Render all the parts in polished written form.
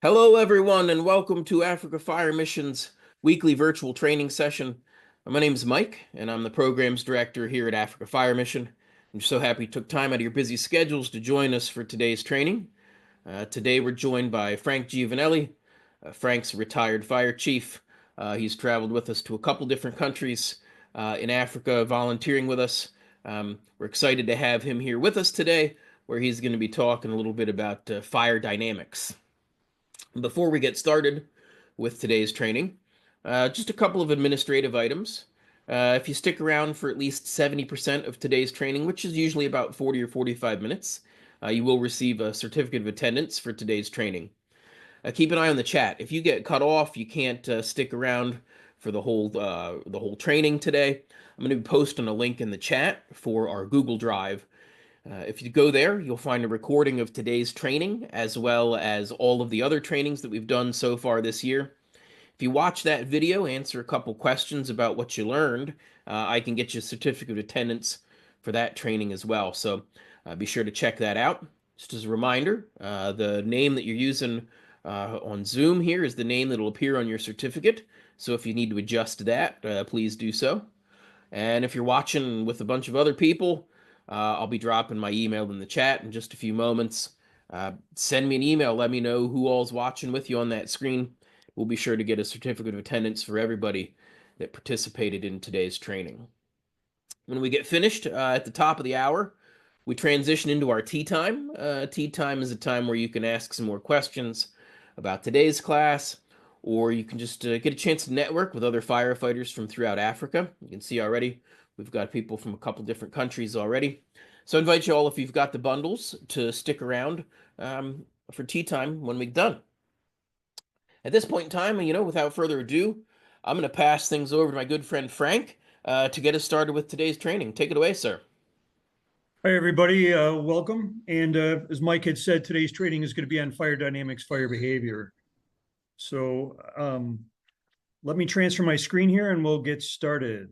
Hello, everyone, and welcome to Africa Fire Mission's weekly virtual training session. My name is Mike, and I'm the programs director here at Africa Fire Mission. I'm so happy you took time out of your busy schedules to join us for today's training. Today, we're joined by Frank Giovannelli. Frank's a retired fire chief. He's traveled with us to a couple different countries in Africa, volunteering with us. We're excited to have him here with us today, where he's going to be talking a little bit about fire dynamics. Before we get started with today's training, just a couple of administrative items. If you stick around for at least 70% of today's training, which is usually about 40 or 45 minutes, you will receive a certificate of attendance for today's training. Keep an eye on the chat. If you get cut off, you can't stick around for the whole training today. I'm going to be posting a link in the chat for our Google Drive. If you go there, you'll find a recording of today's training, as well as all of the other trainings that we've done so far this year. If you watch that video, answer a couple questions about what you learned, I can get you a certificate of attendance for that training as well. So be sure to check that out. Just as a reminder, the name that you're using on Zoom here is the name that will appear on your certificate. So if you need to adjust that, please do so. And if you're watching with a bunch of other people, I'll be dropping my email in the chat in just a few moments. Send me an email. Let me know who all's watching with you on that screen. We'll be sure to get a certificate of attendance for everybody that participated in today's training. When we get finished at the top of the hour, we transition into our tea time. Tea time is a time where you can ask some more questions about today's class, or you can just get a chance to network with other firefighters from throughout Africa. You can see already we've got people from a couple different countries already. So I invite you all, if you've got the bundles, to stick around for tea time when we're done. At this point in time, without further ado, I'm going to pass things over to my good friend Frank to get us started with today's training. Take it away, sir. Hi, everybody. Welcome. And as Mike had said, today's training is going to be on fire dynamics, fire behavior. So let me transfer my screen here and we'll get started.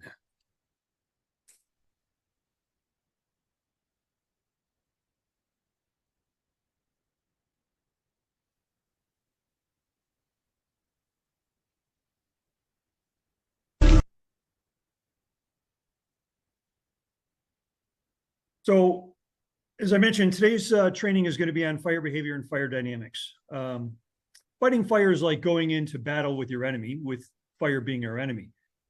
So as I mentioned, today's training is going to be on fire behavior and fire dynamics. Fighting fire is like going into battle with your enemy, with fire being our enemy.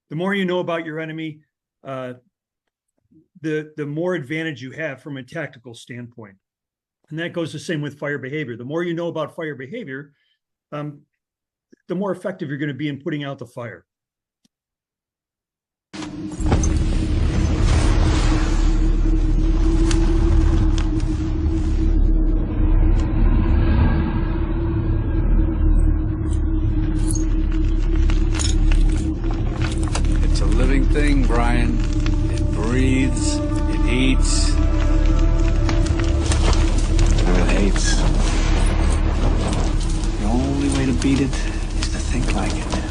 The more you know about your enemy, the more advantage you have from a tactical standpoint. And that goes the same with fire behavior. The more you know about fire behavior, the more effective you're going to be in putting out the fire. It's a living thing, Brian. It breathes, it eats, and it hates. The only way to beat it is to think like it.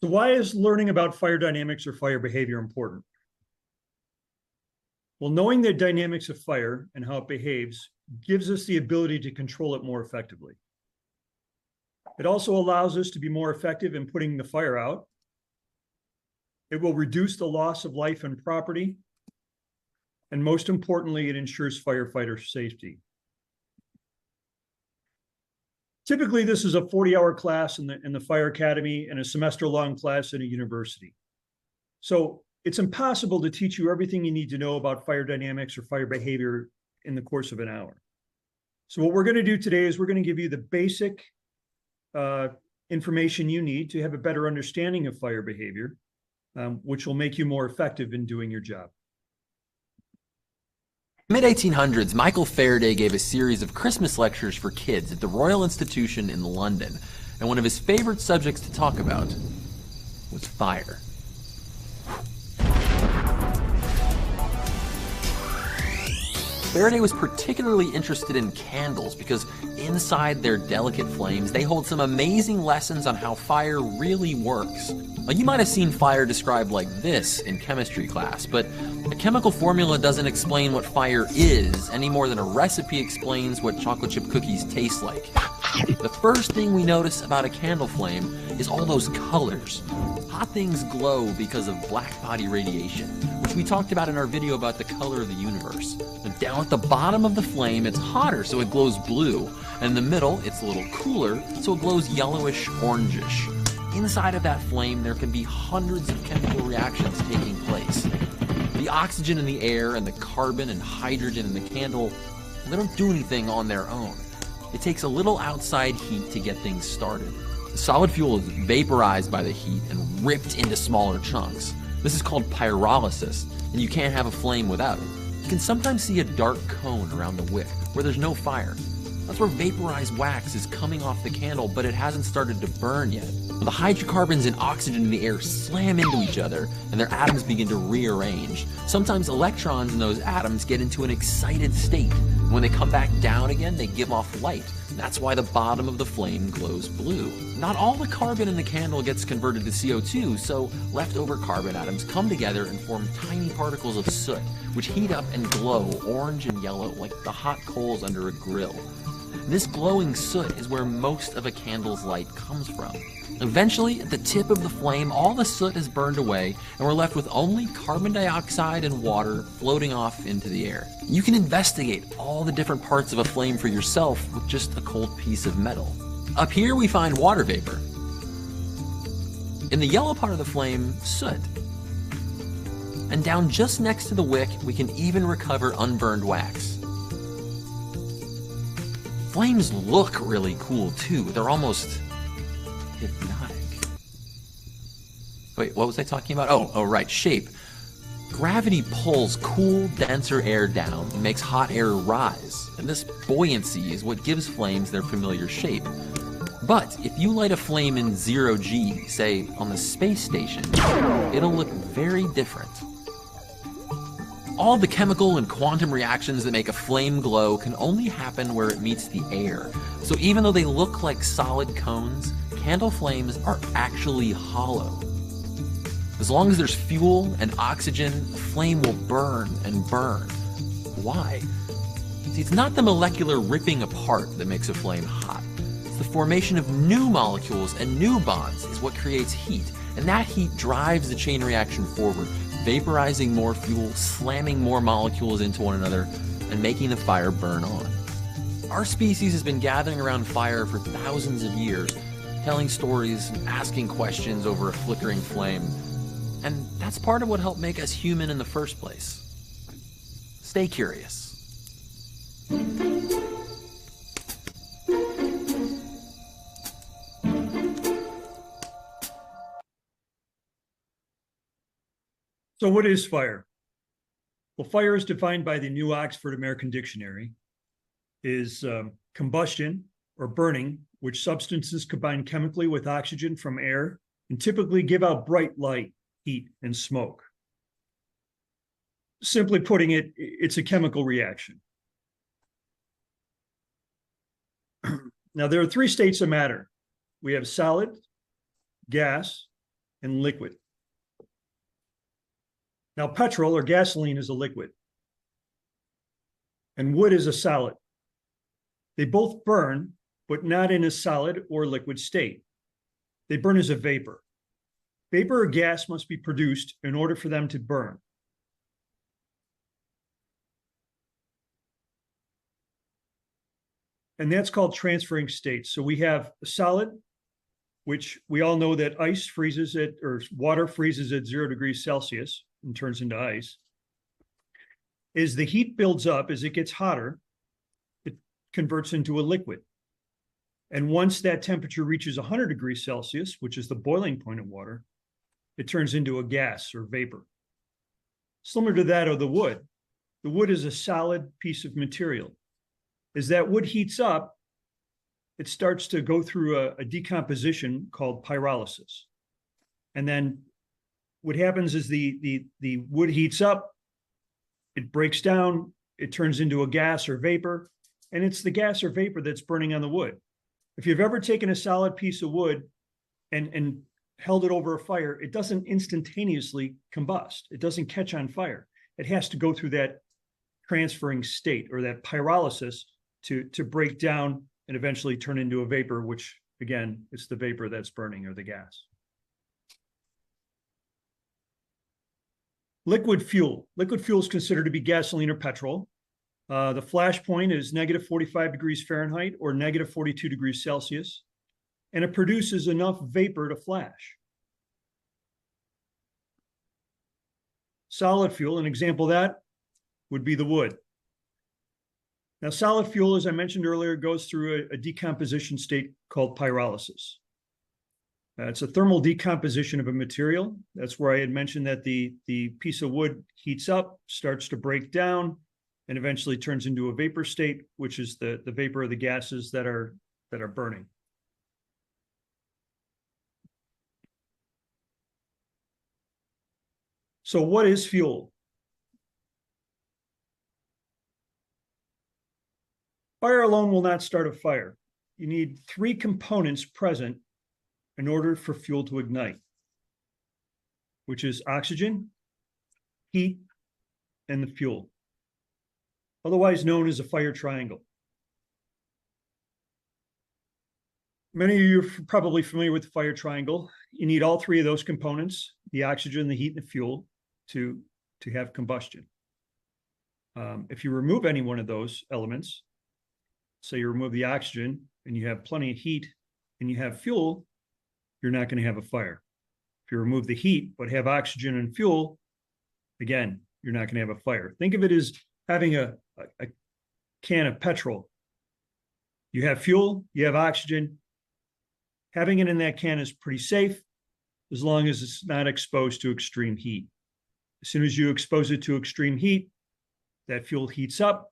So why is learning about fire dynamics or fire behavior important? Well, knowing the dynamics of fire and how it behaves gives us the ability to control it more effectively. It also allows us to be more effective in putting the fire out. It will reduce the loss of life and property. And most importantly, it ensures firefighter safety. Typically, this is a 40-hour class in the Fire Academy and a semester-long class in a university. So it's impossible to teach you everything you need to know about fire dynamics or fire behavior in the course of an hour. So what we're going to do today is we're going to give you the basic information you need to have a better understanding of fire behavior, which will make you more effective in doing your job. Mid-1800s, Michael Faraday gave a series of Christmas lectures for kids at the Royal Institution in London, and one of his favorite subjects to talk about was fire. Faraday was particularly interested in candles because inside their delicate flames, they hold some amazing lessons on how fire really works. Now, you might have seen fire described like this in chemistry class, but a chemical formula doesn't explain what fire is any more than a recipe explains what chocolate chip cookies taste like. The first thing we notice about a candle flame is all those colors. Hot things glow because of black body radiation, which we talked about in our video about the color of the universe. And down at the bottom of the flame, it's hotter, so it glows blue. And in the middle, it's a little cooler, so it glows yellowish, orangish. Inside of that flame, there can be hundreds of chemical reactions taking place. The oxygen in the air and the carbon and hydrogen in the candle, they don't do anything on their own. It takes a little outside heat to get things started. The solid fuel is vaporized by the heat and ripped into smaller chunks. This is called pyrolysis, and you can't have a flame without it. You can sometimes see a dark cone around the wick where there's no fire. That's where vaporized wax is coming off the candle, but it hasn't started to burn yet. The hydrocarbons and oxygen in the air slam into each other, and their atoms begin to rearrange. Sometimes electrons in those atoms get into an excited state. And when they come back down again, they give off light. That's why the bottom of the flame glows blue. Not all the carbon in the candle gets converted to CO2, so leftover carbon atoms come together and form tiny particles of soot, which heat up and glow orange and yellow like the hot coals under a grill. This glowing soot is where most of a candle's light comes from. Eventually, at the tip of the flame, all the soot is burned away, and we're left with only carbon dioxide and water floating off into the air. You can investigate all the different parts of a flame for yourself with just a cold piece of metal. Up here, we find water vapor. In the yellow part of the flame, soot. And down just next to the wick, we can even recover unburned wax. Flames look really cool too. They're almost hypnotic. Wait, what was I talking about? Oh, right, shape. Gravity pulls cool, denser air down and makes hot air rise. And this buoyancy is what gives flames their familiar shape. But if you light a flame in 0G, say on the space station, it'll look very different. All the chemical and quantum reactions that make a flame glow can only happen where it meets the air. So even though they look like solid cones, candle flames are actually hollow. As long as there's fuel and oxygen, the flame will burn and burn. Why? See, it's not the molecular ripping apart that makes a flame hot. It's the formation of new molecules and new bonds is what creates heat. And that heat drives the chain reaction forward, vaporizing more fuel, slamming more molecules into one another, and making the fire burn on. Our species has been gathering around fire for thousands of years, telling stories and asking questions over a flickering flame. And that's part of what helped make us human in the first place. Stay curious. So what is fire? Well, fire is defined by the New Oxford American Dictionary is combustion or burning, which substances combine chemically with oxygen from air and typically give out bright light, heat, and smoke. Simply putting it, it's a chemical reaction. Now, there are three states of matter. We have solid, gas, and liquid. Now, petrol or gasoline is a liquid, and wood is a solid. They both burn, but not in a solid or liquid state. They burn as a vapor. Vapor or gas must be produced in order for them to burn. And that's called transferring states. So we have a solid, which we all know that ice freezes at, or water freezes at 0 degrees Celsius and turns into ice. As the heat builds up, as it gets hotter, it converts into a liquid. And once that temperature reaches 100 degrees Celsius, which is the boiling point of water, it turns into a gas or vapor. Similar to that of the wood. The wood is a solid piece of material. As that wood heats up, it starts to go through a decomposition called pyrolysis. And then what happens is the wood heats up, it breaks down, it turns into a gas or vapor, and it's the gas or vapor that's burning on the wood. If you've ever taken a solid piece of wood and held it over a fire, it doesn't instantaneously combust. It doesn't catch on fire. It has to go through that transferring state or that pyrolysis to break down and eventually turn into a vapor, which again, is the vapor that's burning or the gas. Liquid fuel. Liquid fuel is considered to be gasoline or petrol. The flash point is negative 45 degrees Fahrenheit or negative 42 degrees Celsius, and it produces enough vapor to flash. Solid fuel, an example of that would be the wood. Now, solid fuel, as I mentioned earlier, goes through a decomposition state called pyrolysis. It's a thermal decomposition of a material. That's where I had mentioned that the piece of wood heats up, starts to break down, and eventually turns into a vapor state, which is the vapor of the gases that are burning. So what is fuel? Fire alone will not start a fire. You need 3 components present in order for fuel to ignite, which is oxygen, heat, and the fuel, otherwise known as a fire triangle. Many of you are probably familiar with the fire triangle. You need all 3 of those components, the oxygen, the heat, and the fuel, to have combustion. If you remove any one of those elements, say you remove the oxygen and you have plenty of heat and you have fuel, you're not going to have a fire. If you remove the heat but have oxygen and fuel, again, you're not going to have a fire. Think of it as having a can of petrol. You have fuel, you have oxygen. Having it in that can is pretty safe as long as it's not exposed to extreme heat. As soon as you expose it to extreme heat, that fuel heats up,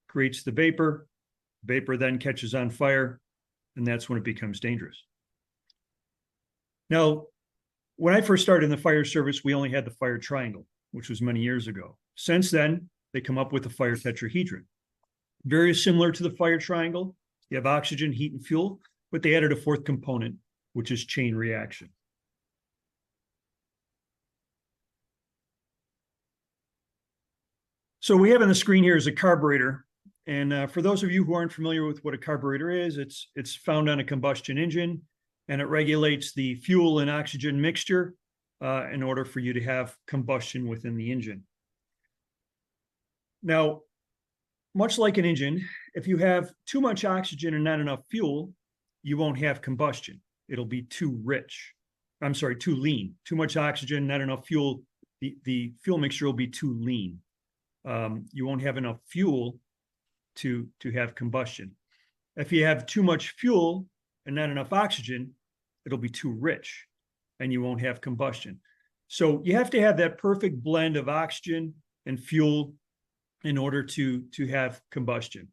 creates the vapor. Vapor then catches on fire, and that's when it becomes dangerous. Now, when I first started in the fire service, we only had the fire triangle, which was many years ago. Since then, they come up with the fire tetrahedron. Very similar to the fire triangle. You have oxygen, heat, and fuel, but they added a 4th component, which is chain reaction. So we have on the screen here is a carburetor. And for those of you who aren't familiar with what a carburetor is, it's found on a combustion engine, and it regulates the fuel and oxygen mixture in order for you to have combustion within the engine. Now, much like an engine, if you have too much oxygen and not enough fuel, you won't have combustion. It'll be too rich. I'm sorry, too lean. Too much oxygen, not enough fuel. The fuel mixture will be too lean. You won't have enough fuel to have combustion. If you have too much fuel and not enough oxygen, it'll be too rich and you won't have combustion. So you have to have that perfect blend of oxygen and fuel in order to have combustion.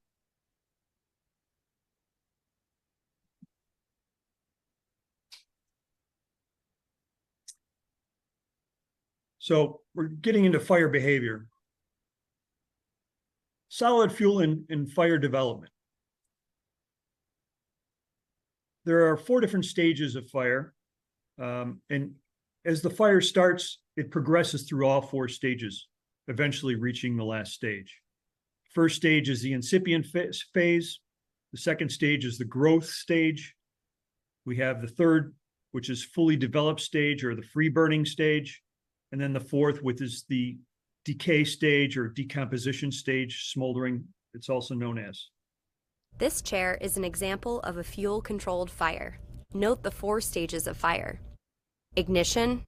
So we're getting into fire behavior. Solid fuel in fire development. There are 4 different stages of fire. And as the fire starts, it progresses through all 4 stages, eventually reaching the last stage. First stage is the incipient phase. The second stage is the growth stage. We have the third, which is fully developed stage, or the free burning stage. And then the fourth, which is the decay stage or decomposition stage, smoldering, it's also known as. This chair is an example of a fuel-controlled fire. Note the 4 stages of fire: ignition,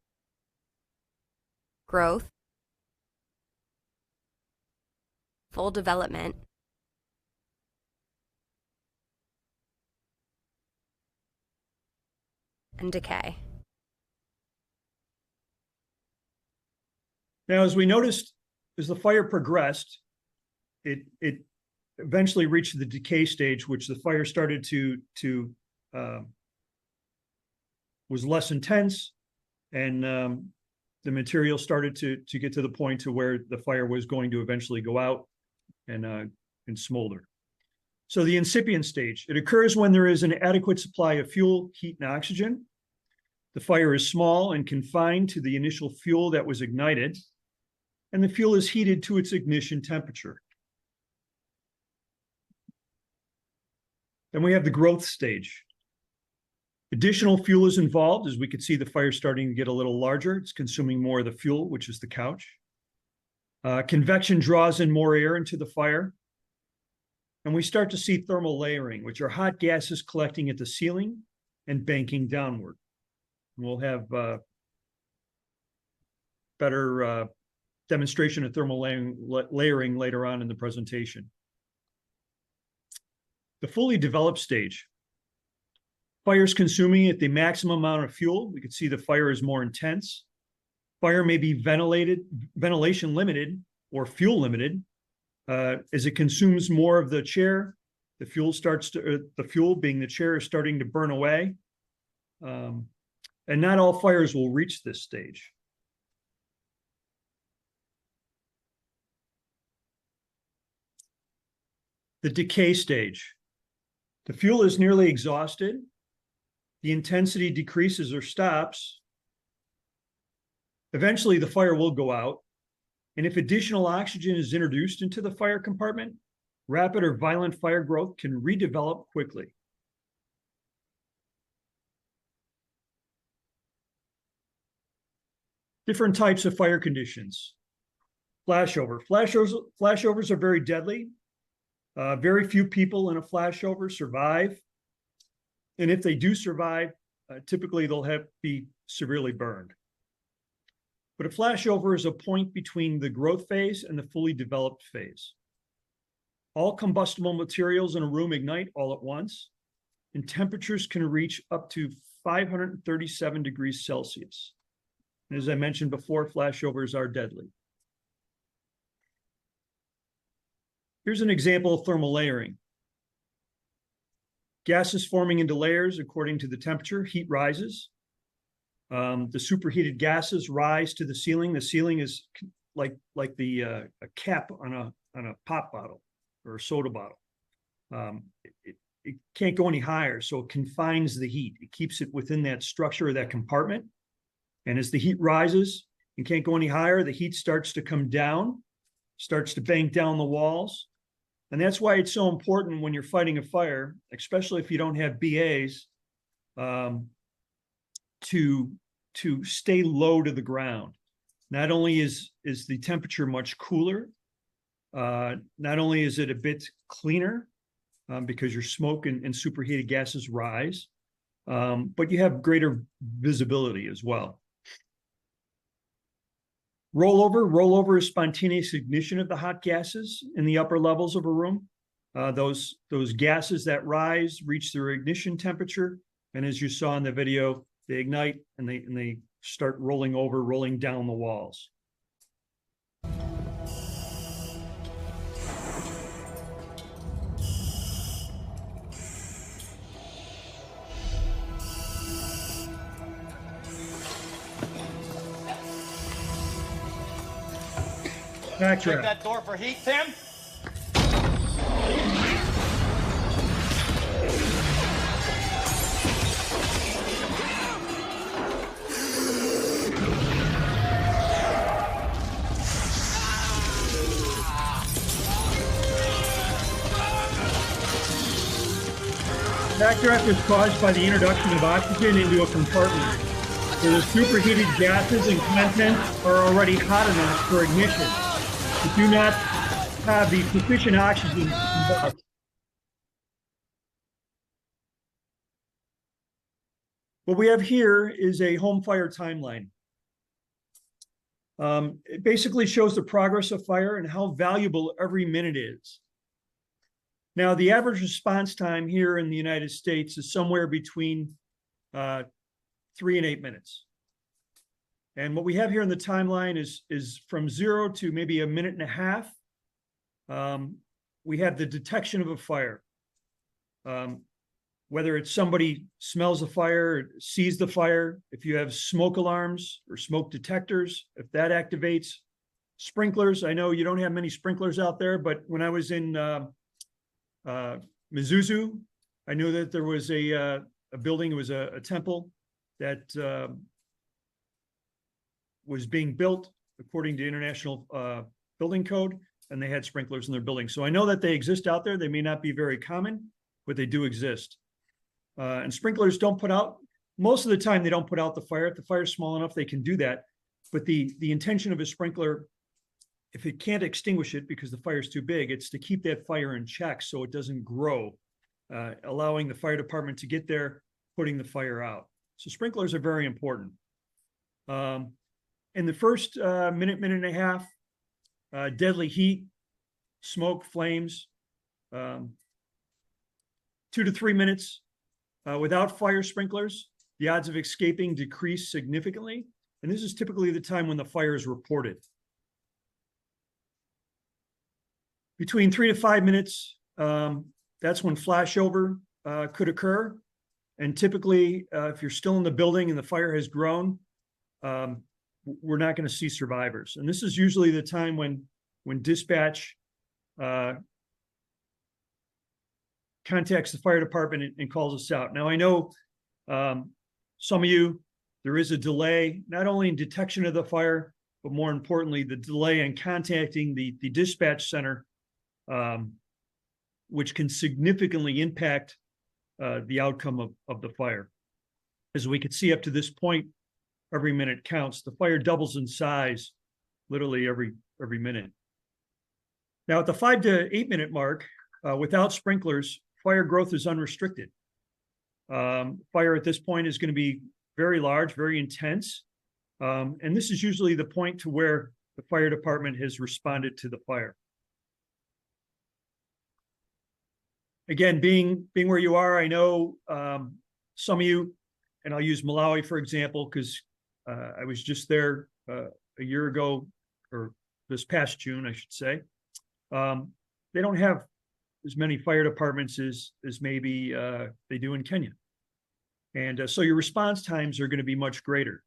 growth, full development, and decay. Now, as we noticed, as the fire progressed, it eventually reached the decay stage, which the fire started to was less intense, and the material started to get to the point to where the fire was going to eventually go out and smolder. So the incipient stage, it occurs when there is an adequate supply of fuel, heat, and oxygen. The fire is small and confined to the initial fuel that was ignited, and the fuel is heated to its ignition temperature. Then we have the growth stage. Additional fuel is involved. As we could see, the fire starting to get a little larger. It's consuming more of the fuel, which is the couch. Convection draws in more air into the fire. And we start to see thermal layering, which are hot gases collecting at the ceiling and banking downward. And we'll have better demonstration of thermal layering later on in the presentation. The fully developed stage. Fire is consuming at the maximum amount of fuel. We can see the fire is more intense. Fire may be ventilation limited or fuel limited. As it consumes more of the chair, the fuel being the chair is starting to burn away. And not all fires will reach this stage. The decay stage. The fuel is nearly exhausted. The intensity decreases or stops. Eventually, the fire will go out. And if additional oxygen is introduced into the fire compartment, rapid or violent fire growth can redevelop quickly. Different types of fire conditions. Flashover. Flashovers are very deadly. Very few people in a flashover survive. And if they do survive, typically they'll be severely burned. But a flashover is a point between the growth phase and the fully developed phase. All combustible materials in a room ignite all at once, and temperatures can reach up to 537 degrees Celsius. And as I mentioned before, flashovers are deadly. Here's an example of thermal layering. Gases forming into layers according to the temperature, heat rises. The superheated gases rise to the ceiling. The ceiling is like a cap on a pop bottle or a soda bottle. It can't go any higher, so it confines the heat. It keeps it within that structure or that compartment. And as the heat rises and can't go any higher, the heat starts to come down, starts to bank down the walls. And that's why it's so important when you're fighting a fire, especially if you don't have BAs, to stay low to the ground. Not only is the temperature much cooler, not only is it a bit cleaner because your smoke and superheated gases rise, but you have greater visibility as well. Rollover is spontaneous ignition of the hot gases in the upper levels of a room. Those gases that rise reach their ignition temperature, and as you saw in the video, they ignite and they start rolling down the walls. Check that door for heat, Tim. Backdraft is caused by the introduction of oxygen into a compartment where the superheated gases and contents are already hot enough for ignition, but do not have the sufficient oxygen to combust. What we have here is a home fire timeline. It basically shows the progress of fire and how valuable every minute is. Now, the average response time here in the United States is somewhere between 3 and 8 minutes. And what we have here in the timeline is from 0 to maybe a minute and a half. We have the detection of a fire. Whether it's somebody smells a fire, sees the fire, if you have smoke alarms or smoke detectors, if that activates sprinklers. I know you don't have many sprinklers out there, but when I was in Mizuzu, I knew that there was a building, it was a temple that was being built according to international building code, and they had sprinklers in their building. So I know that they exist out there. They may not be very common, but they do exist. And sprinklers don't put out, most of the time they don't put out the fire. If the fire's small enough, they can do that. But the intention of a sprinkler, if it can't extinguish it because the fire's too big, it's to keep that fire in check so it doesn't grow, allowing the fire department to get there, putting the fire out. So sprinklers are very important. In the first minute and a half, deadly heat, smoke, flames, 2 to 3 minutes. Without fire sprinklers, the odds of escaping decrease significantly. And this is typically the time when the fire is reported. Between 3 to 5 minutes, that's when flashover could occur. And typically, if you're still in the building and the fire has grown, we're not going to see survivors. And this is usually the time when dispatch contacts the fire department and calls us out. Now, I know some of you, there is a delay, not only in detection of the fire, but more importantly, the delay in contacting the dispatch center, which can significantly impact the outcome of the fire. As we can see up to this point, every minute counts. The fire doubles in size literally every minute. Now, at the 5 to 8 minute mark, without sprinklers, fire growth is unrestricted. Fire at this point is going to be very large, very intense. And this is usually the point to where the fire department has responded to the fire. Again, being where you are, I know some of you, and I'll use Malawi, for example, because I was just there a year ago, or this past June, I should say. They don't have as many fire departments as maybe they do in Kenya. And so your response times are going to be much greater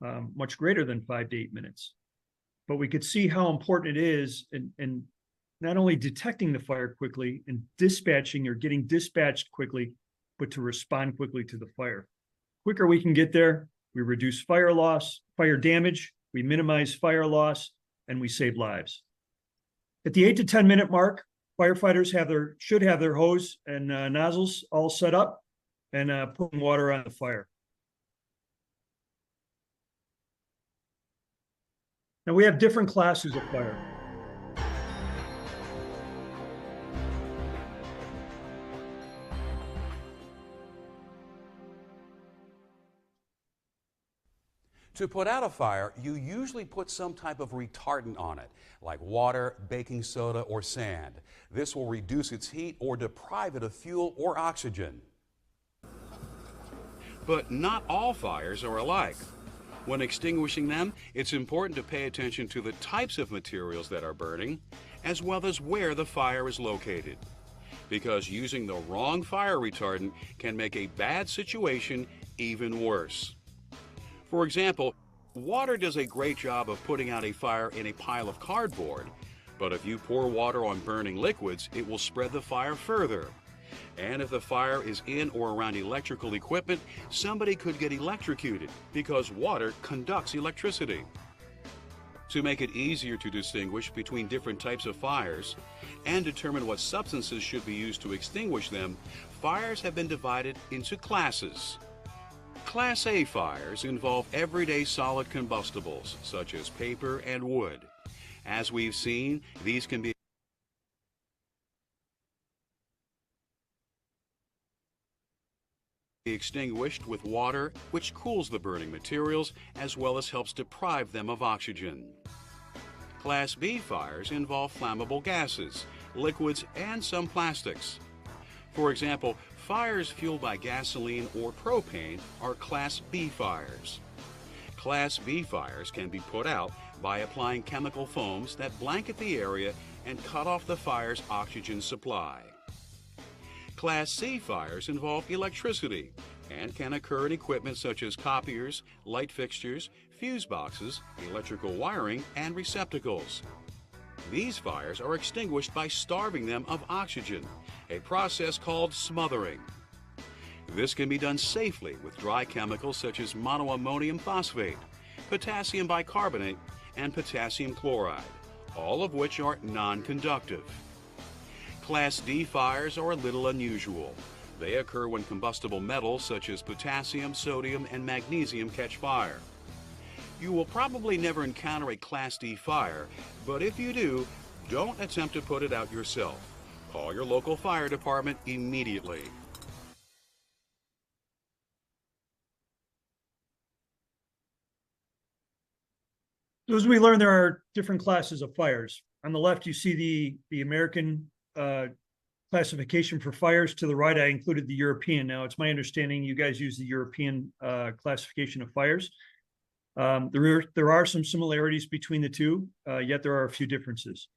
than 5 to 8 minutes. But we could see how important it is in not only detecting the fire quickly and dispatching or getting dispatched quickly, but to respond quickly to the fire. Quicker we can get there, we reduce fire loss, fire damage, we minimize fire loss, and we save lives. At the 8 to 10 minute mark, firefighters should have their hose and nozzles all set up and putting water on the fire. Now we have different classes of fire. To put out a fire, you usually put some type of retardant on it, like water, baking soda, or sand. This will reduce its heat or deprive it of fuel or oxygen. But not all fires are alike. When extinguishing them, it's important to pay attention to the types of materials that are burning, as well as where the fire is located. Because using the wrong fire retardant can make a bad situation even worse. For example, water does a great job of putting out a fire in a pile of cardboard, but if you pour water on burning liquids, it will spread the fire further. And if the fire is in or around electrical equipment, somebody could get electrocuted because water conducts electricity. To make it easier to distinguish between different types of fires and determine what substances should be used to extinguish them, fires have been divided into classes. Class A fires involve everyday solid combustibles such as paper and wood. As we've seen, these can be extinguished with water, which cools the burning materials as well as helps deprive them of oxygen. Class B fires involve flammable gases, liquids, and some plastics. For example, fires fueled by gasoline or propane are Class B fires. Class B fires can be put out by applying chemical foams that blanket the area and cut off the fire's oxygen supply. Class C fires involve electricity and can occur in equipment such as copiers, light fixtures, fuse boxes, electrical wiring, and receptacles. These fires are extinguished by starving them of oxygen, a process called smothering. This can be done safely with dry chemicals such as monoammonium phosphate, potassium bicarbonate, and potassium chloride, all of which are non-conductive. Class D fires are a little unusual. They occur when combustible metals such as potassium, sodium, and magnesium catch fire. You will probably never encounter a Class D fire, but if you do, don't attempt to put it out yourself. Call your local fire department immediately. So as we learned, there are different classes of fires. On the left, you see the American classification for fires. To the right, I included the European. Now, it's my understanding you guys use the European classification of fires. There are some similarities between the two, yet there are a few differences.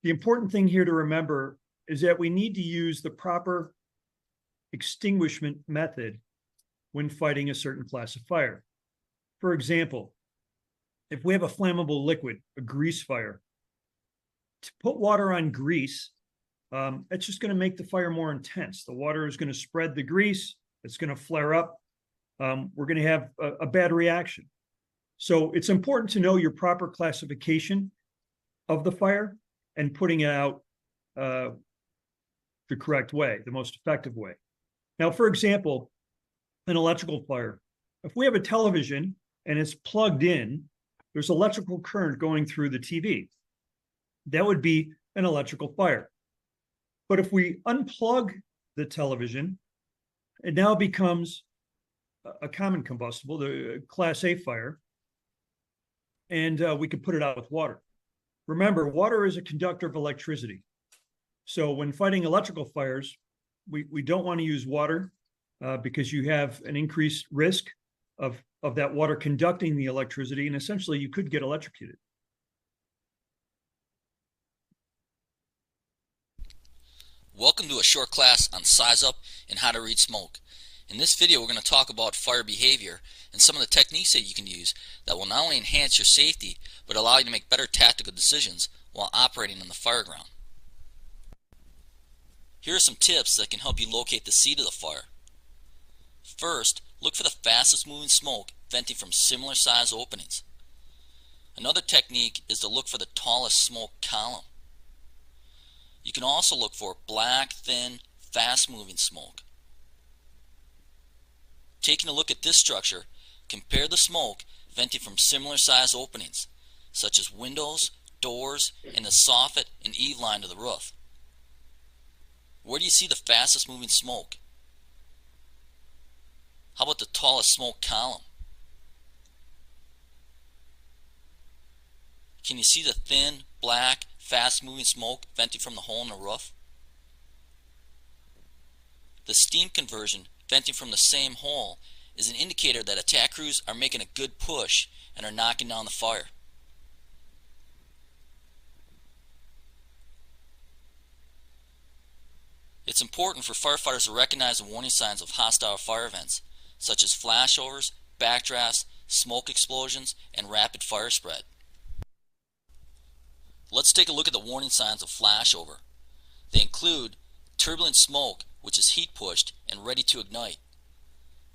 The important thing here to remember is that we need to use the proper extinguishment method when fighting a certain class of fire. For example, if we have a flammable liquid, a grease fire, to put water on grease, it's just going to make the fire more intense. The water is going to spread the grease. It's going to flare up. We're going to have a bad reaction. So it's important to know your proper classification of the fire and putting it out the correct way, the most effective way. Now, for example, an electrical fire. If we have a television and it's plugged in, there's electrical current going through the TV. That would be an electrical fire. But if we unplug the television, it now becomes a common combustible, the Class A fire, and we could put it out with water. Remember, water is a conductor of electricity. So when fighting electrical fires, we don't want to use water because you have an increased risk of that water conducting the electricity, and essentially you could get electrocuted. Welcome to a short class on size up and how to read smoke. In this video we're going to talk about fire behavior and some of the techniques that you can use that will not only enhance your safety but allow you to make better tactical decisions while operating on the fire ground. Here are some tips that can help you locate the seat of the fire. First, look for the fastest moving smoke venting from similar size openings. Another technique is to look for the tallest smoke column. You can also look for black, thin, fast-moving smoke. Taking a look at this structure, compare the smoke venting from similar size openings, such as windows, doors, and the soffit and eave line of the roof. Where do you see the fastest moving smoke? How about the tallest smoke column? Can you see the thin, black, fast-moving smoke venting from the hole in the roof? The steam conversion venting from the same hole is an indicator that attack crews are making a good push and are knocking down the fire. It's important for firefighters to recognize the warning signs of hostile fire events, such as flashovers, backdrafts, smoke explosions, and rapid fire spread. Let's take a look at the warning signs of flashover. They include turbulent smoke, which is heat pushed and ready to ignite.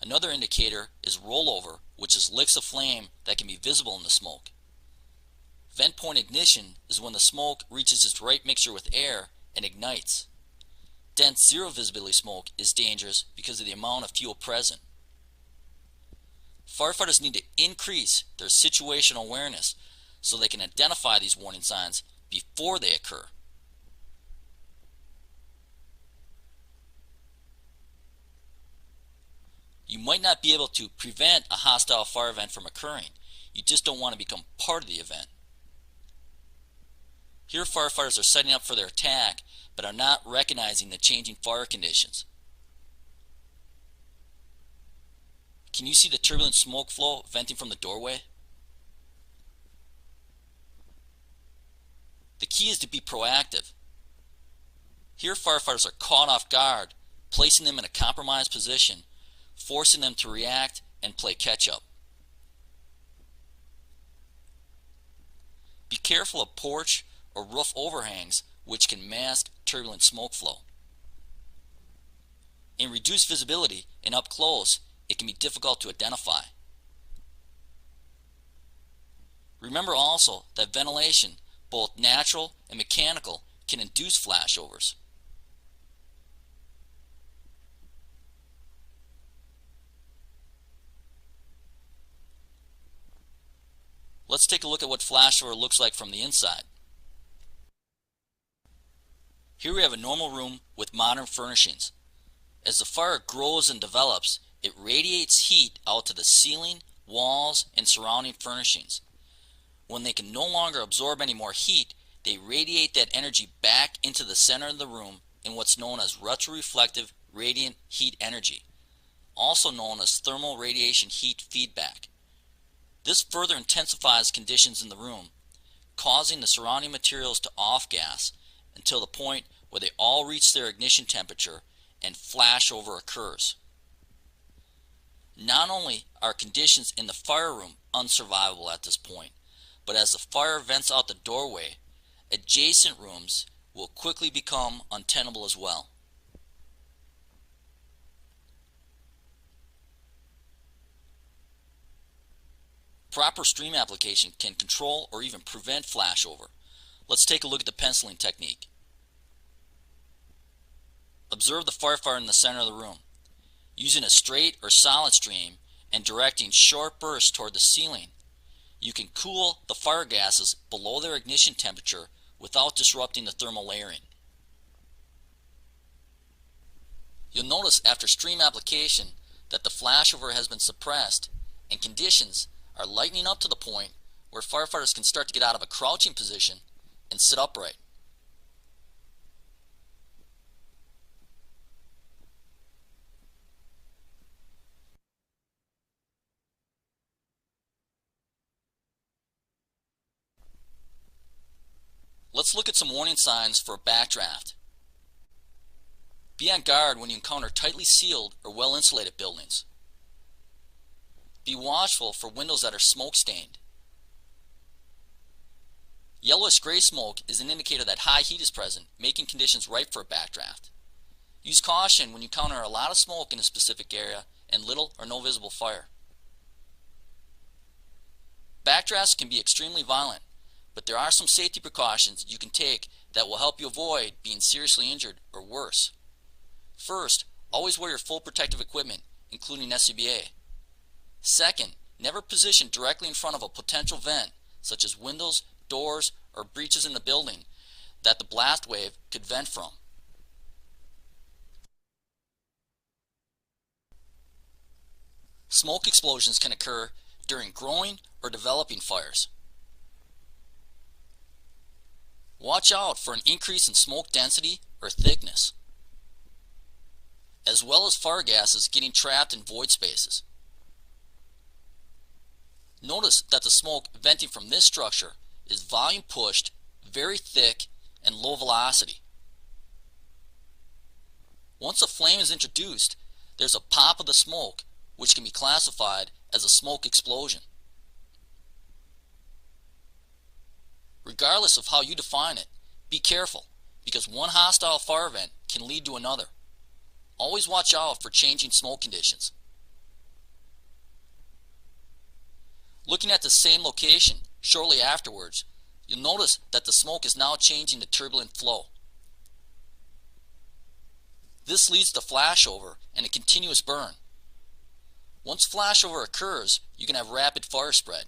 Another indicator is rollover, which is licks of flame that can be visible in the smoke. Vent point ignition is when the smoke reaches its right mixture with air and ignites. Dense zero visibility smoke is dangerous because of the amount of fuel present. Firefighters need to increase their situational awareness so they can identify these warning signs before they occur. You might not be able to prevent a hostile fire event from occurring. You just don't want to become part of the event. Here, firefighters are setting up for their attack, but are not recognizing the changing fire conditions. Can you see the turbulent smoke flow venting from the doorway? The key is to be proactive. Here, firefighters are caught off guard, placing them in a compromised position, forcing them to react and play catch-up. Be careful of porch or roof overhangs, which can mask turbulent smoke flow. In reduced visibility and up close, it can be difficult to identify. Remember also that ventilation, both natural and mechanical, can induce flashovers. Let's take a look at what flashover looks like from the inside. Here we have a normal room with modern furnishings. As the fire grows and develops, it radiates heat out to the ceiling, walls, and surrounding furnishings. When they can no longer absorb any more heat, they radiate that energy back into the center of the room in what's known as retroreflective radiant heat energy, also known as thermal radiation heat feedback. This further intensifies conditions in the room, causing the surrounding materials to off-gas until the point where they all reach their ignition temperature and flashover occurs. Not only are conditions in the fire room unsurvivable at this point, but as the fire vents out the doorway, adjacent rooms will quickly become untenable as well. Proper stream application can control or even prevent flashover. Let's take a look at the penciling technique. Observe the firefighter in the center of the room. Using a straight or solid stream and directing short bursts toward the ceiling, you can cool the fire gases below their ignition temperature without disrupting the thermal layering. You'll notice after stream application that the flashover has been suppressed and conditions are lightening up to the point where firefighters can start to get out of a crouching position and sit upright. Let's look at some warning signs for a backdraft. Be on guard when you encounter tightly sealed or well-insulated buildings. Be watchful for windows that are smoke-stained. Yellowish-gray smoke is an indicator that high heat is present, making conditions ripe for a backdraft. Use caution when you encounter a lot of smoke in a specific area and little or no visible fire. Backdrafts can be extremely violent, but there are some safety precautions you can take that will help you avoid being seriously injured or worse. First, always wear your full protective equipment, including SCBA. Second, never position directly in front of a potential vent, such as windows, doors, or breaches in the building that the blast wave could vent from. Smoke explosions can occur during growing or developing fires. Watch out for an increase in smoke density or thickness, as well as fire gases getting trapped in void spaces. Notice that the smoke venting from this structure is volume pushed, very thick, and low velocity. Once a flame is introduced, there's a pop of the smoke, which can be classified as a smoke explosion. Regardless of how you define it, be careful, because one hostile fire event can lead to another. Always watch out for changing smoke conditions. Looking at the same location shortly afterwards, you'll notice that the smoke is now changing to turbulent flow. This leads to flashover and a continuous burn. Once flashover occurs, you can have rapid fire spread.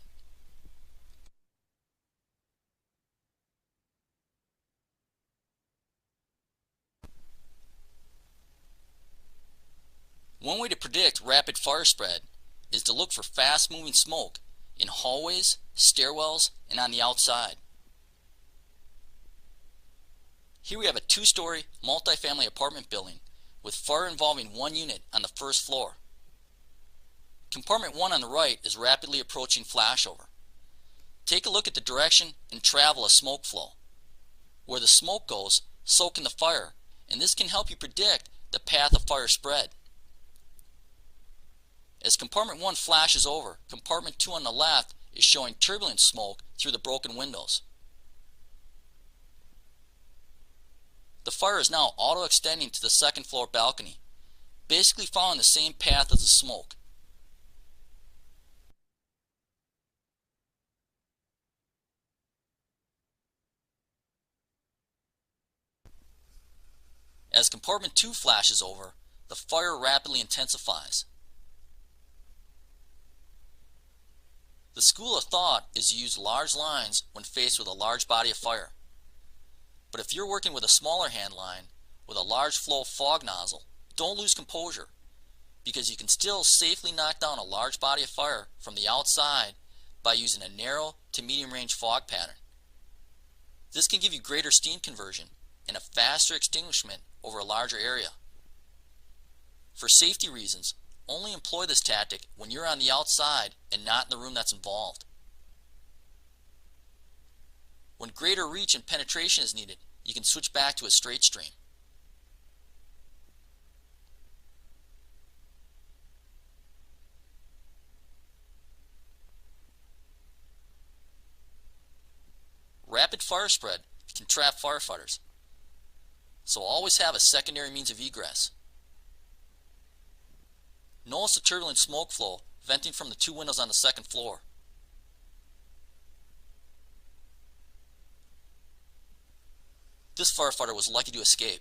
One way to predict rapid fire spread is to look for fast-moving smoke in hallways, stairwells, and on the outside. Here we have a two-story multifamily apartment building with fire involving one unit on the first floor. Compartment 1 on the right is rapidly approaching flashover. Take a look at the direction and travel of smoke flow. Where the smoke goes, soak in the fire, and this can help you predict the path of fire spread. As compartment 1 flashes over, compartment 2 on the left is showing turbulent smoke through the broken windows. The fire is now auto-extending to the second floor balcony, basically following the same path as the smoke. As compartment 2 flashes over, the fire rapidly intensifies. The school of thought is to use large lines when faced with a large body of fire. But if you're working with a smaller hand line with a large flow fog nozzle, don't lose composure, because you can still safely knock down a large body of fire from the outside by using a narrow to medium range fog pattern. This can give you greater steam conversion and a faster extinguishment over a larger area. For safety reasons, only employ this tactic when you're on the outside and not in the room that's involved. When greater reach and penetration is needed, you can switch back to a straight stream. Rapid fire spread can trap firefighters, so always have a secondary means of egress. Notice the turbulent smoke flow venting from the two windows on the second floor. This firefighter was lucky to escape.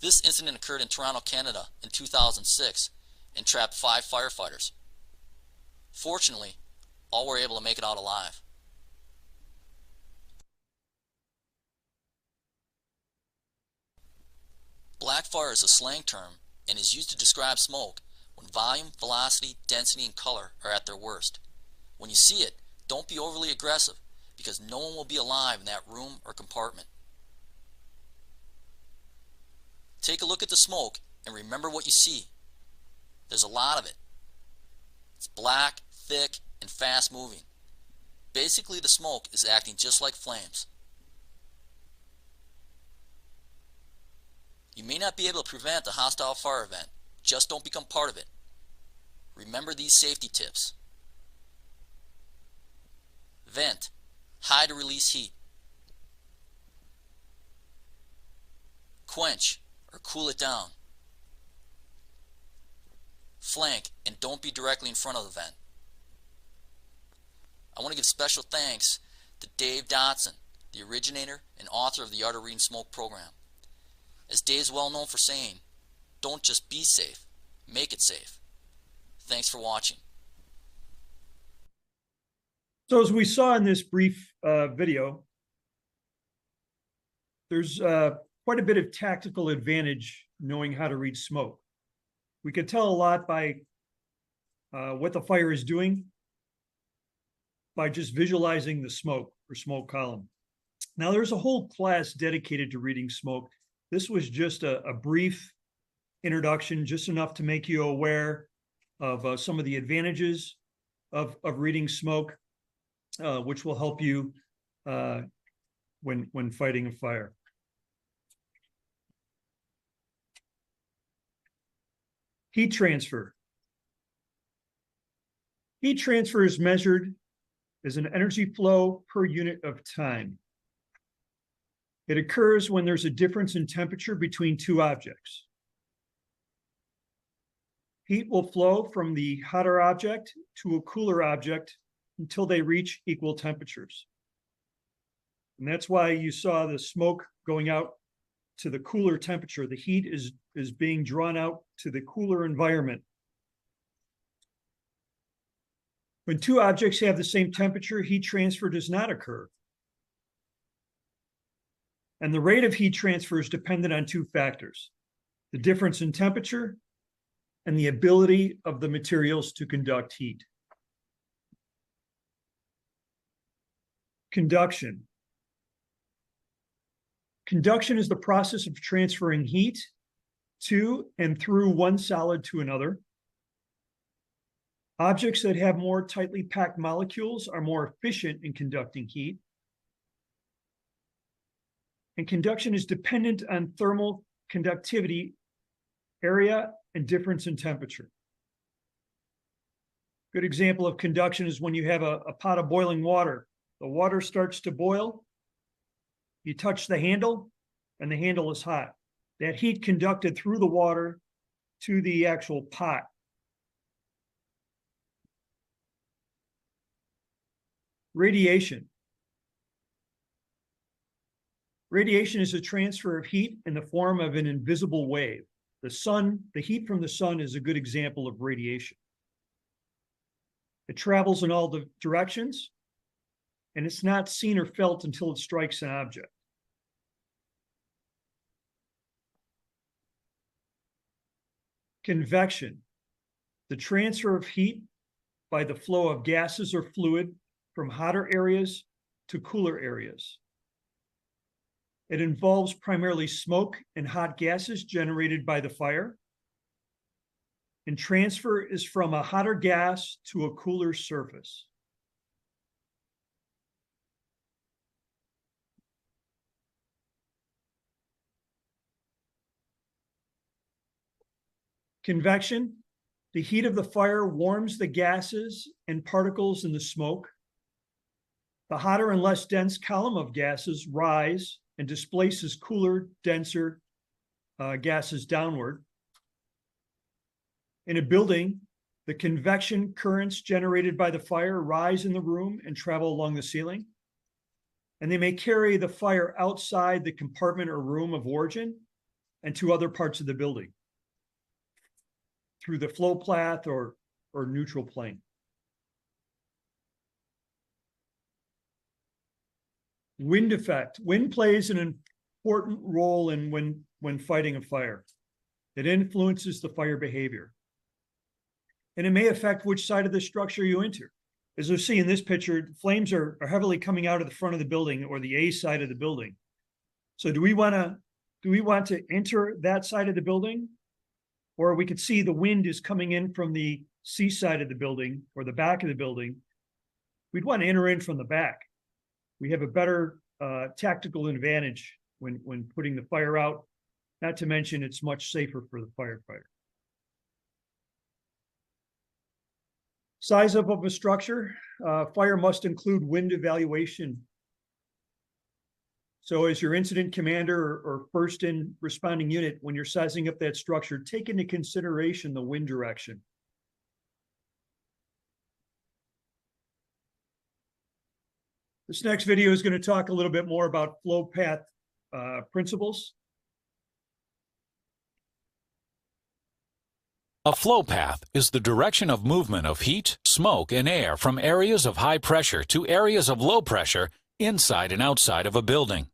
This incident occurred in Toronto, Canada in 2006 and trapped 5 firefighters. Fortunately, all were able to make it out alive. Black fire is a slang term and is used to describe smoke when volume, velocity, density, and color are at their worst. When you see it, don't be overly aggressive, because no one will be alive in that room or compartment. Take a look at the smoke and remember what you see. There's a lot of it. It's black, thick, and fast moving. Basically, the smoke is acting just like flames. You may not be able to prevent a hostile fire event, just don't become part of it. Remember these safety tips. Vent, high to release heat. Quench, or cool it down. Flank, and don't be directly in front of the vent. I want to give special thanks to Dave Dotson, the originator and author of the Art of Reading Smoke program. As Dave is well known for saying, don't just be safe, make it safe. Thanks for watching. So as we saw in this brief video, there's quite a bit of tactical advantage knowing how to read smoke. We can tell a lot by what the fire is doing by just visualizing the smoke or smoke column. Now there's a whole class dedicated to reading smoke. This was just a brief introduction, just enough to make you aware of some of the advantages of reading smoke, which will help you when fighting a fire. Heat transfer. Heat transfer is measured as an energy flow per unit of time. It occurs when there's a difference in temperature between two objects. Heat will flow from the hotter object to a cooler object until they reach equal temperatures. And that's why you saw the smoke going out to the cooler temperature. The heat is being drawn out to the cooler environment. When two objects have the same temperature, heat transfer does not occur. And the rate of heat transfer is dependent on two factors: the difference in temperature and the ability of the materials to conduct heat. Conduction. Conduction is the process of transferring heat to and through one solid to another. Objects that have more tightly packed molecules are more efficient in conducting heat. And conduction is dependent on thermal conductivity, area, and difference in temperature. Good example of conduction is when you have a pot of boiling water. The water starts to boil, you touch the handle, and the handle is hot. That heat conducted through the water to the actual pot. Radiation. Radiation is a transfer of heat in the form of an invisible wave. The sun, the heat from the sun is a good example of radiation. It travels in all the directions, and it's not seen or felt until it strikes an object. Convection, the transfer of heat by the flow of gases or fluid from hotter areas to cooler areas. It involves primarily smoke and hot gases generated by the fire. And transfer is from a hotter gas to a cooler surface. Convection, the heat of the fire warms the gases and particles in the smoke. The hotter and less dense column of gases rise and displaces cooler, denser gases downward. In a building, the convection currents generated by the fire rise in the room and travel along the ceiling. And they may carry the fire outside the compartment or room of origin and to other parts of the building through the flow path or neutral plane. Wind effect. Wind plays an important role in when fighting a fire. It influences the fire behavior. And it may affect which side of the structure you enter. As you see in this picture, flames are heavily coming out of the front of the building or the A side of the building. So do we want to enter that side of the building? Or we could see the wind is coming in from the C side of the building or the back of the building. We'd want to enter in from the back. We have a better tactical advantage when putting the fire out, not to mention it's much safer for the firefighter. Size up of a structure. Fire must include wind evaluation. So as your incident commander or first in responding unit, when you're sizing up that structure, take into consideration the wind direction. This next video is going to talk a little bit more about flow path principles. A flow path is the direction of movement of heat, smoke, and air from areas of high pressure to areas of low pressure inside and outside of a building.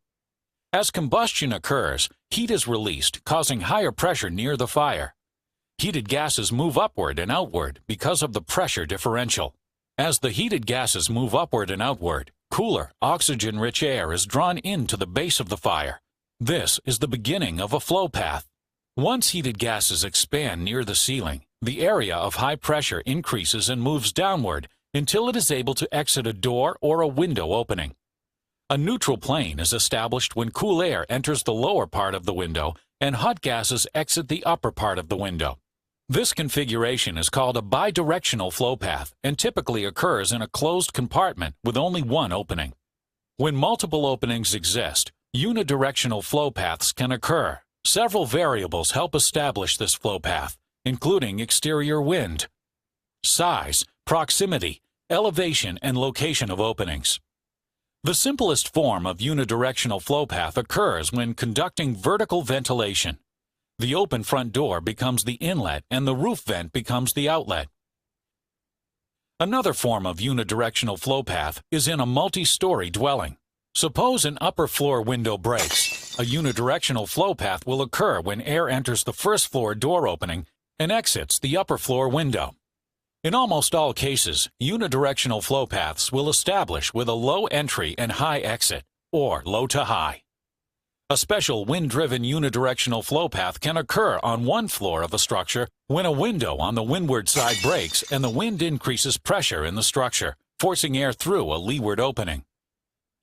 As combustion occurs, heat is released, causing higher pressure near the fire. Heated gases move upward and outward because of the pressure differential. As the heated gases move upward and outward, cooler, oxygen-rich air is drawn into the base of the fire. This is the beginning of a flow path. Once heated gases expand near the ceiling, the area of high pressure increases and moves downward until it is able to exit a door or a window opening. A neutral plane is established when cool air enters the lower part of the window and hot gases exit the upper part of the window. This configuration is called a bidirectional flow path and typically occurs in a closed compartment with only one opening. When multiple openings exist, unidirectional flow paths can occur. Several variables help establish this flow path, including exterior wind, size, proximity, elevation, and location of openings. The simplest form of unidirectional flow path occurs when conducting vertical ventilation. The open front door becomes the inlet and the roof vent becomes the outlet. Another form of unidirectional flow path is in a multi-story dwelling. Suppose an upper floor window breaks. A unidirectional flow path will occur when air enters the first floor door opening and exits the upper floor window. In almost all cases, unidirectional flow paths will establish with a low entry and high exit, or low to high. A special wind-driven unidirectional flow path can occur on one floor of a structure when a window on the windward side breaks and the wind increases pressure in the structure, forcing air through a leeward opening.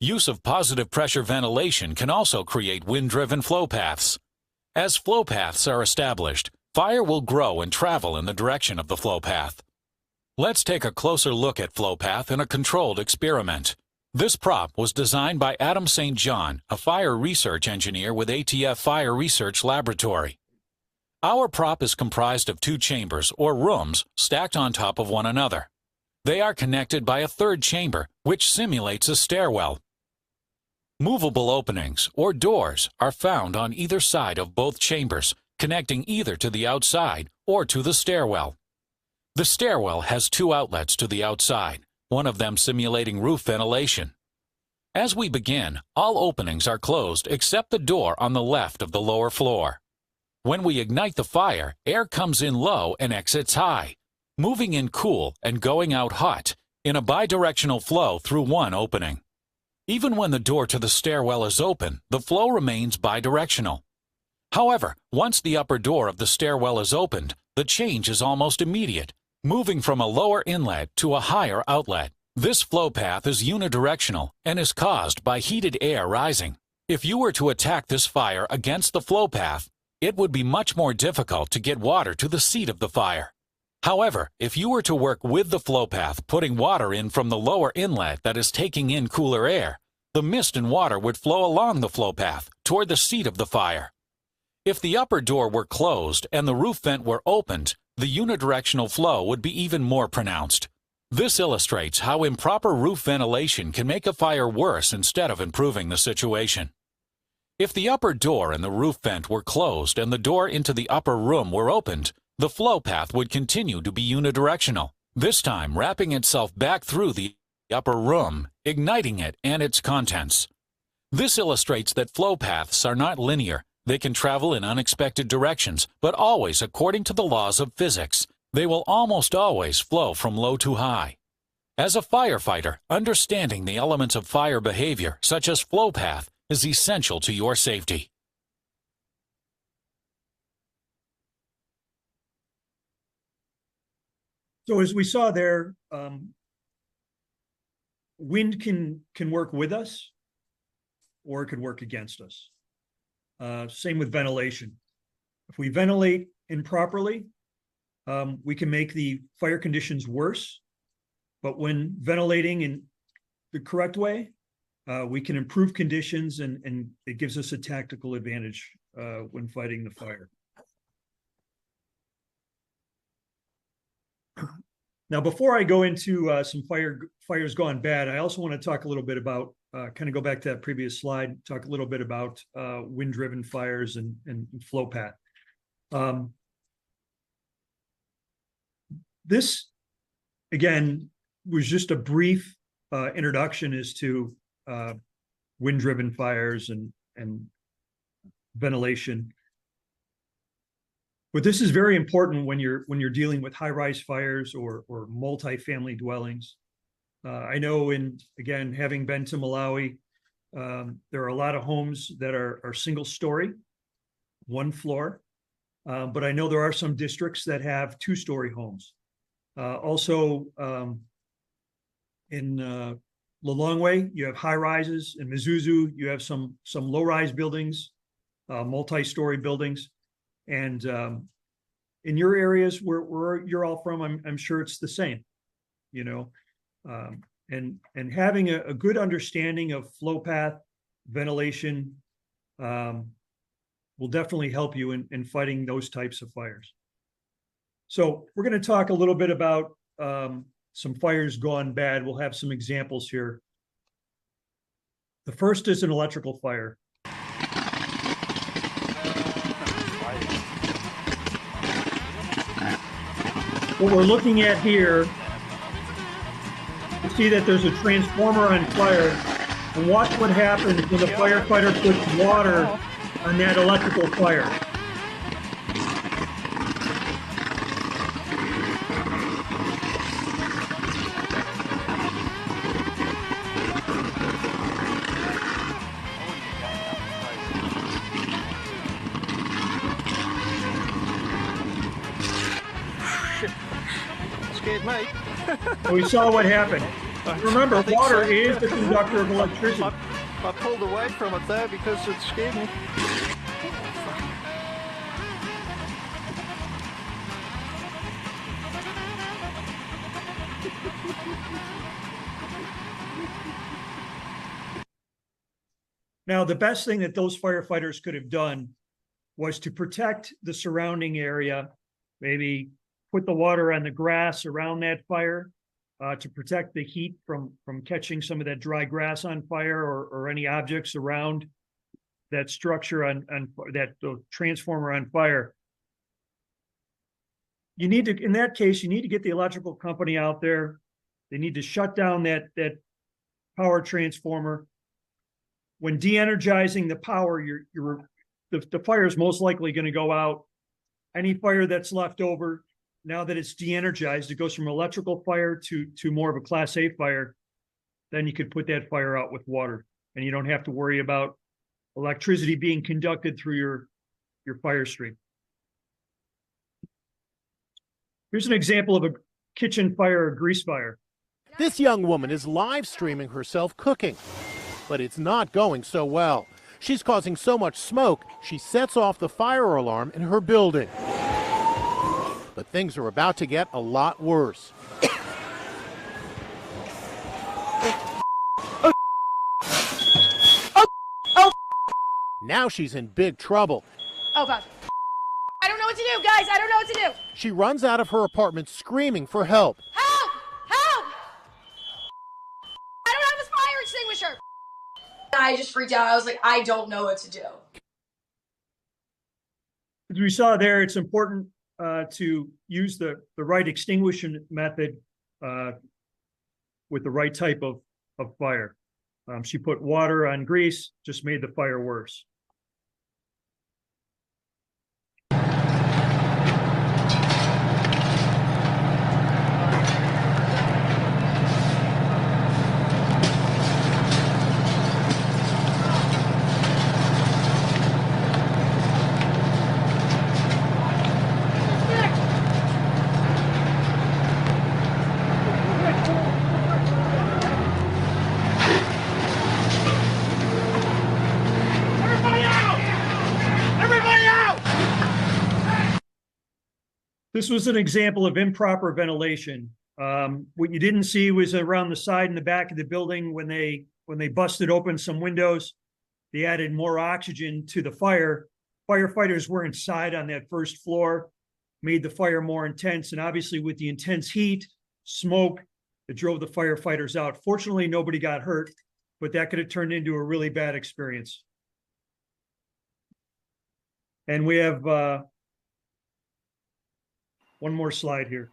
Use of positive pressure ventilation can also create wind-driven flow paths. As flow paths are established, fire will grow and travel in the direction of the flow path. Let's take a closer look at flow path in a controlled experiment. This prop was designed by Adam St. John, a fire research engineer with ATF Fire Research Laboratory. Our prop is comprised of two chambers, or rooms, stacked on top of one another. They are connected by a third chamber, which simulates a stairwell. Movable openings, or doors, are found on either side of both chambers, connecting either to the outside or to the stairwell. The stairwell has two outlets to the outside, one of them simulating roof ventilation. As we begin, all openings are closed except the door on the left of the lower floor. When we ignite the fire, air comes in low and exits high, moving in cool and going out hot, in a bidirectional flow through one opening. Even when the door to the stairwell is open, the flow remains bidirectional. However, once the upper door of the stairwell is opened, the change is almost immediate, moving from a lower inlet to a higher outlet. This flow path is unidirectional and is caused by heated air rising. If you were to attack this fire against the flow path, it would be much more difficult to get water to the seat of the fire. However, if you were to work with the flow path, putting water in from the lower inlet that is taking in cooler air, the mist and water would flow along the flow path toward the seat of the fire. If the upper door were closed and the roof vent were opened, the unidirectional flow would be even more pronounced. This illustrates how improper roof ventilation can make a fire worse instead of improving the situation. If the upper door and the roof vent were closed and the door into the upper room were opened, the flow path would continue to be unidirectional, this time wrapping itself back through the upper room, igniting it and its contents. This illustrates that flow paths are not linear. They can travel in unexpected directions, but always according to the laws of physics. They will almost always flow from low to high. As a firefighter, understanding the elements of fire behavior, such as flow path, is essential to your safety. So as we saw there, wind can work with us, or it could work against us. Same with ventilation. If we ventilate improperly, we can make the fire conditions worse. But when ventilating in the correct way, we can improve conditions, and it gives us a tactical advantage when fighting the fire. Now, before I go into some fires gone bad, I also want to talk a little bit about, kind of go back to that previous slide, talk a little bit about wind-driven fires and flow path. This, again, was just a brief introduction as to wind-driven fires and ventilation. But this is very important when you're dealing with high-rise fires or multi-family dwellings. I know, again, having been to Malawi, there are a lot of homes that are single-story, one floor. But I know there are some districts that have two-story homes. Also, in Lilongwe, you have high-rises. In Mzuzu, you have some low-rise buildings, multi-story buildings. And in your areas where you're all from, I'm sure it's the same, you know. And having a good understanding of flow path, ventilation, will definitely help you in fighting those types of fires. So we're going to talk a little bit about some fires gone bad. We'll have some examples here. The first is an electrical fire. What we're looking at here, you see that there's a transformer on fire, and watch what happens when the firefighter puts water on that electrical fire. Scared me. We saw what happened. Remember, water is the conductor of electricity. I pulled away from it though because it scared me. Now, the best thing that those firefighters could have done was to protect the surrounding area, maybe put the water on the grass around that fire to protect the heat from catching some of that dry grass on fire or any objects around that structure on that transformer on fire. You need to, in that case, you need to get the electrical company out there. They need to shut down that power transformer. When de-energizing the power, the fire is most likely going to go out. Any fire that's left over, now that it's de-energized, it goes from electrical fire to more of a Class A fire. Then you could put that fire out with water, and you don't have to worry about electricity being conducted through your fire stream. Here's an example of a kitchen fire or grease fire. This young woman is live streaming herself cooking, but it's not going so well. She's causing so much smoke, she sets off the fire alarm in her building. But things are about to get a lot worse. Now she's in big trouble. Oh, God. I don't know what to do, guys. I don't know what to do. She runs out of her apartment screaming for help. Help! Help! I don't have a fire extinguisher. I just freaked out. I was like, I don't know what to do. As we saw there, it's important to use the right extinguishing method with the right type of fire. She put water on grease, just made the fire worse. This was an example of improper ventilation. What you didn't see was around the side and the back of the building when they busted open some windows, they added more oxygen to the fire. Firefighters were inside on that first floor, made the fire more intense, and obviously with the intense heat, smoke, it drove the firefighters out. Fortunately, nobody got hurt, but that could have turned into a really bad experience. And we have one more slide here.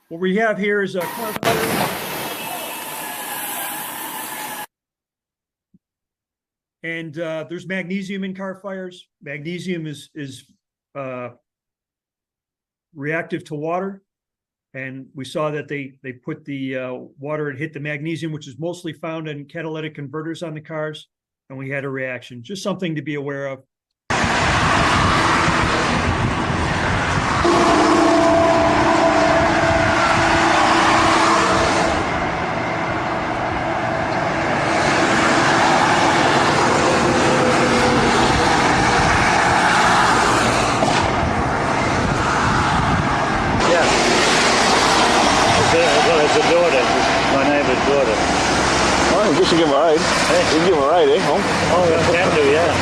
What we have here is a car fire. And there's magnesium in car fires. Magnesium is reactive to water. And we saw that they put the water and hit the magnesium, which is mostly found in catalytic converters on the cars. And we had a reaction. Just something to be aware of. should give him a ride. Hey, you give him a ride, eh? Home? Oh, I can do, yeah.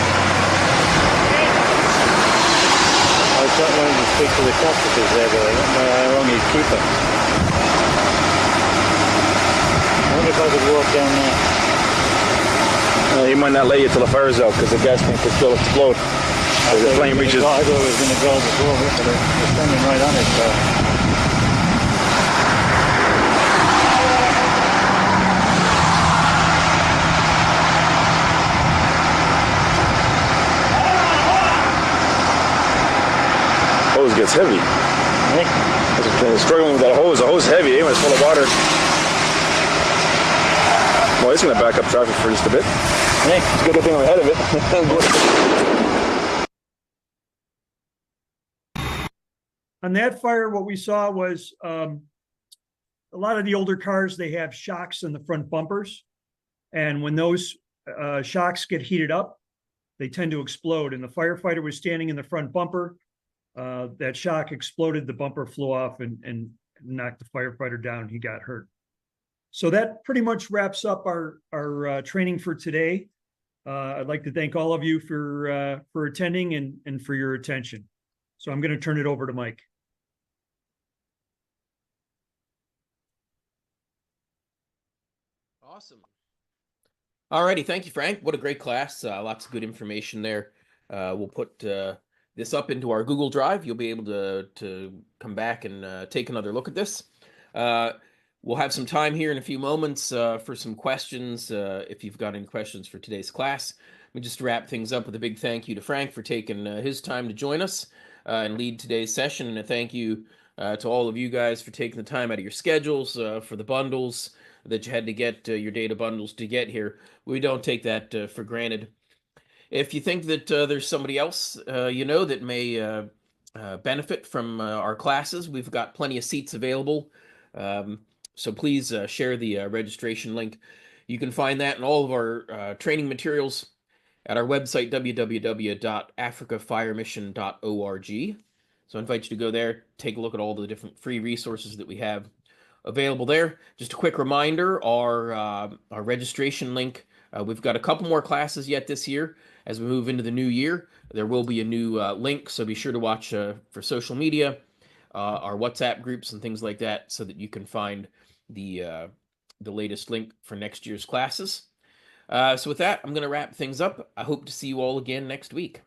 I was wanting to speak to the customers there, but I only keep it. I wonder if I could walk down there. He might not let you till the fire's out because the gas tank could still explode. The flame reaches. I thought it was going to go before, but it's standing right on it, so. Hose gets heavy. Struggling with that hose. The hose is heavy, eh? When it's full of water. Well, it's going to back up traffic for just a bit. Hey. It's a good thing I'm ahead of it. On that fire, what we saw was a lot of the older cars, they have shocks in the front bumpers. And when those shocks get heated up, they tend to explode. And the firefighter was standing in the front bumper. That shock exploded, the bumper flew off and knocked the firefighter down. He got hurt. So that pretty much wraps up our training for today. I'd like to thank all of you for attending and for your attention. So I'm going to turn it over to Mike. Awesome. All righty. Thank you, Frank. What a great class. Lots of good information there. We'll put this up into our Google Drive. You'll be able to come back and take another look at this. We'll have some time here in a few moments for some questions, if you've got any questions for today's class. Let me just wrap things up with a big thank you to Frank for taking his time to join us and lead today's session. And a thank you to all of you guys for taking the time out of your schedules for the bundles that you had to get, your data bundles to get here. We don't take that for granted. If you think that there's somebody else you know that may benefit from our classes, we've got plenty of seats available. So please share the registration link. You can find that in all of our training materials at our website, www.africafiremission.org. So I invite you to go there, take a look at all the different free resources that we have available there. Just a quick reminder, our registration link, we've got a couple more classes yet this year. As we move into the new year, there will be a new link, so be sure to watch for social media, our WhatsApp groups and things like that, so that you can find the latest link for next year's classes. So with that, I'm going to wrap things up. I hope to see you all again next week.